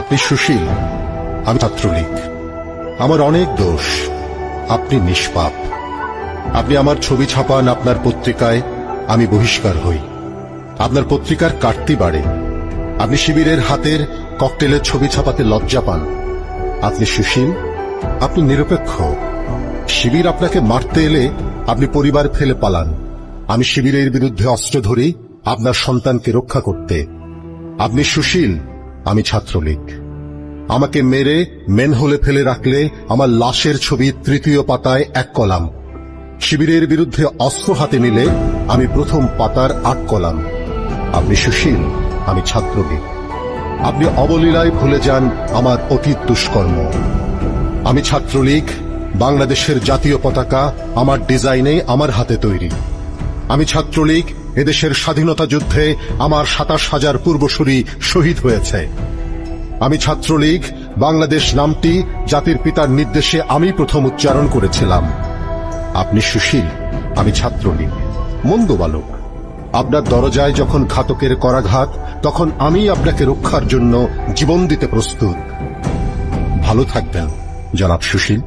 আপনি সুশীল, আমি ছাত্রলীগ। আমার অনেক দোষ, আপনি নিষ্পাপ। আপনি আমার ছবি ছাপান আপনার পত্রিকায়, আমি বহিষ্কার হই। আপনার পত্রিকার কাটতি বাড়ে। আপনি শিবিরের হাতের ককটেলের ছবি ছাপাতে লজ্জা পান। আপনি সুশীল, আপনি নিরপেক্ষ। শিবির আপনাকে মারতে এলে আপনি পরিবার ফেলে পালান। আমি শিবিরের বিরুদ্ধে অস্ত্র ধরি আপনার সন্তানকে রক্ষা করতে। আপনি সুশীল, আমি ছাত্রলীগ। আমাকে মেরে মেনহোলে ফেলে রাখলে আমার লাশের ছবি তৃতীয় পাতায় 1 কলাম। শিবিরের বিরুদ্ধে অস্ত্র হাতে নিলে আমি প্রথম পাতার 8 কলাম। আপনি সুশীল, আমি ছাত্রলীগ। আপনি অবলীলায় ভুলে যান আমার অতীত দুষ্কর্ম। আমি ছাত্রলীগ, বাংলাদেশের জাতীয় পতাকা আমার ডিজাইনে, আমার হাতে তৈরি। আমি ছাত্রলীগ, এদেশের স্বাধীনতা যুদ্ধে আমার 27,000 পূর্বসূরি শহীদ হয়েছে। আমি ছাত্রলীগ, বাংলাদেশ নামটি জাতির পিতার নির্দেশে আমি প্রথম উচ্চারণ করেছিলাম। আপনি সুশীল, আমি ছাত্রলীগ। মন্দ বালক, আপনার দরজায় যখন ঘাতকের করাঘাত, তখন আমি আপনাকে রক্ষার জন্য জীবন দিতে প্রস্তুত। ভালো থাকবেন জনাব সুশীল।